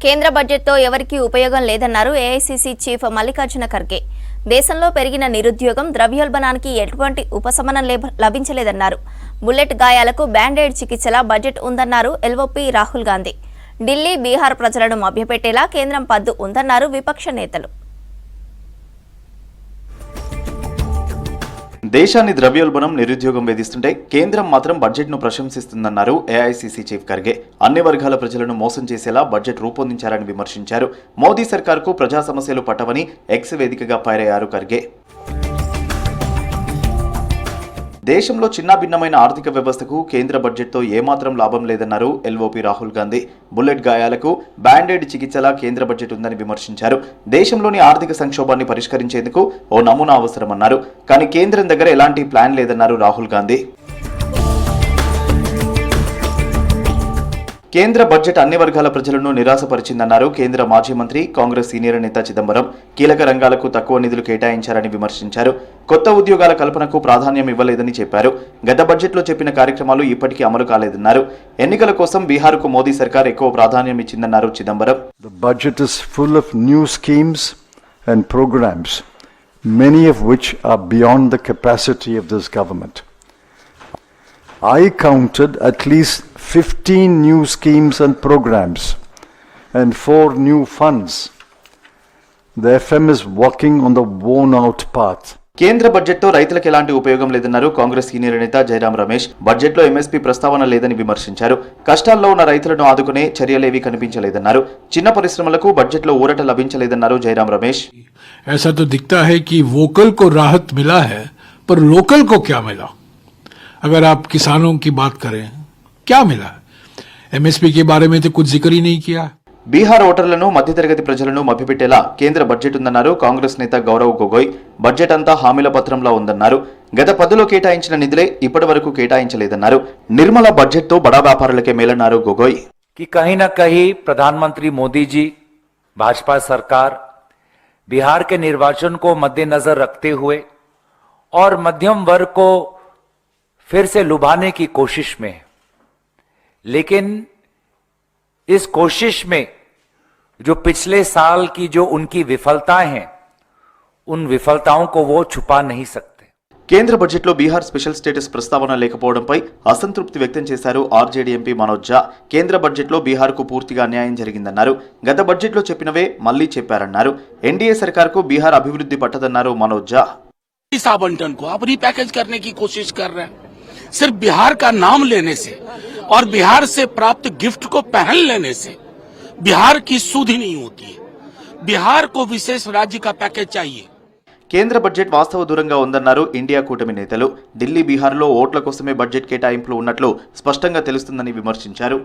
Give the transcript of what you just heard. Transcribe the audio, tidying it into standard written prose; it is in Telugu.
కేంద్ర బడ్జెట్తో ఎవరికీ ఉపయోగం లేదన్నారు ఏఐసీసీ చీఫ్ మల్లికార్జున ఖర్గే. దేశంలో పెరిగిన నిరుద్యోగం, ద్రవ్యోల్బణానికి ఎటువంటి ఉపశమనం లభించలేదన్నారు. బుల్లెట్ గాయాలకు బ్యాండేడ్ చికిత్సలా బడ్జెట్ ఉందన్నారు ఎల్ఓపీ రాహుల్ గాంధీ. ఢిల్లీ, బీహార్ ప్రజలను మభ్యపెట్టేలా కేంద్రం పద్దు ఉందన్నారు విపక్ష నేతలు. దేశాన్ని ద్రవ్యోల్బణం, నిరుద్యోగం వేధిస్తుంటే కేంద్రం మాత్రం బడ్జెట్ను ప్రశంసిస్తుందన్నారు ఏఐసీసీ చీఫ్ ఖర్గే. అన్ని వర్గాల ప్రజలను మోసం చేసేలా బడ్జెట్ రూపొందించారని విమర్శించారు. మోదీ సర్కార్కు ప్రజా సమస్యలు పట్టవని ఎక్స్ వేదికగా ఫైర్ అయ్యారు ఖర్గే. దేశంలో చిన్నాభిన్నమైన ఆర్థిక వ్యవస్థకు కేంద్ర బడ్జెట్తో ఏమాత్రం లాభం లేదన్నారు ఎల్ఓపీ రాహుల్ గాంధీ. బుల్లెట్ గాయాలకు బ్యాండేడ్ చికిత్సలా కేంద్ర బడ్జెట్ ఉందని విమర్శించారు. దేశంలోని ఆర్థిక సంక్షోభాన్ని పరిష్కరించేందుకు ఓ నమూనా అవసరమన్నారు. కానీ కేంద్రం దగ్గర ఎలాంటి ప్లాన్ లేదన్నారు రాహుల్ గాంధీ. కేంద్ర బడ్జెట్ అన్ని వర్గాల ప్రజలను నిరాశపరిచిందన్నారు కేంద్ర మాజీ మంత్రి, కాంగ్రెస్ సీనియర్ నేత చిదంబరం. కీలక రంగాలకు తక్కువ నిధులు కేటాయించారని విమర్శించారు. కొత్త ఉద్యోగాల కల్పనకు ప్రాధాన్యం ఇవ్వలేదని చెప్పారు. గత బడ్జెట్లో చెప్పిన కార్యక్రమాలు ఇప్పటికీ అమలు కాలేదన్నారు. ఎన్నికల కోసం బీహార్కు మోదీ సర్కార్ ఎక్కువ ప్రాధాన్యం ఇచ్చిందన్నారు Chidambaram. The budget is full of new schemes and programs, many of which are beyond the capacity of this government. I counted at least 15 new schemes and programs and 4 new funds. The FM is walking on the worn-out path. కేంద్ర బడ్జెట్తో రైతులకు ఎలాంటి ఉపయోగం లేదన్నారు కాంగ్రెస్ సీనియర్ నేత జయరాం రమేష్. బడ్జెట్లో ఎంఎస్పీ ప్రస్తావన లేదని విమర్శించారు. కష్టాల్లో ఉన్న రైతులను ఆదుకునే చర్యలేవీ కనిపించలేదన్నారు. చిన్న పరిశ్రమలకు బడ్జెట్లో ఊరట లభించలేదన్నారు జయరాం రమేష్. ऐसा तो दिखता है कि वोकल को राहत मिला है, पर लोकल को क्या मिला? अगर आप किसानों की बात करें, क्या मिला? एमएसपी के बारे में तो कुछ जिक्र ही नहीं किया. బీహార్ ఓటర్లను, మధ్యతరగతి ప్రజలను మభ్యపెట్టేలా కేంద్ర బడ్జెట్ ఉందన్నారు కాంగ్రెస్ నేత గౌరవ్ గొగోయ్. బడ్జెట్ అంతా హామీల పత్రంలో ఉందన్నారు. గత 10లో కేటాయించిన నిధులే ఇప్పటి వరకు కేటాయించలేదన్నారు. నిర్మల బడ్జెట్తో బడా వ్యాపారులకే మేలన్నారు గొగోయ్. कि कहीं न कहीं प्रधानमंत्री मोदी जी, भाजपा सरकार बिहार के निर्वाचन को मद्देनजर रखते हुए और मध्यम वर्ग को फिर से लुभाने की कोशिश में है, लेकिन इस कोशिश में जो पिछले साल की जो उनकी विफलताएं हैं, उन विफलताओं को वो छुपा नहीं सकते. కేంద్ర బడ్జెట్లో బీహార్ స్పెషల్ స్టేటస్ ప్రస్తావన లేకపోవడంపై అసంతృప్తి వ్యక్తం చేశారు ఆర్జేడీ ఎంపీ మనోజ్ ఝా. కేంద్ర బడ్జెట్లో బీహార్కు పూర్తిగా అన్యాయం జరిగిందన్నారు. గత బడ్జెట్లో చెప్పినవే మళ్లీ చెప్పారన్నారు. ఎన్డీఏ సర్కార్కు బీహార్ అభివృద్ధి పట్టదన్నారు మనోజ్ ఝా. इस आवंटन को आप रिपैकेज करने की कोशिश कर रहे हैं. सिर्फ बिहार का नाम लेने से और बिहार से प्राप्त गिफ्ट को पहन लेने से बिहार की सुधि नहीं होती है. बिहार को विशेष राज्य का पैकेज चाहिए. కేంద్ర బడ్జెట్ వాస్తవ దూరంగా ఉందన్నారు ఇండియా కూటమి నేతలు. ఢిల్లీ, బీహార్లో ఓట్ల కోసమే బడ్జెట్ కేటాయింపులు ఉన్నట్లు స్పష్టంగా తెలుస్తుందని విమర్శించారు.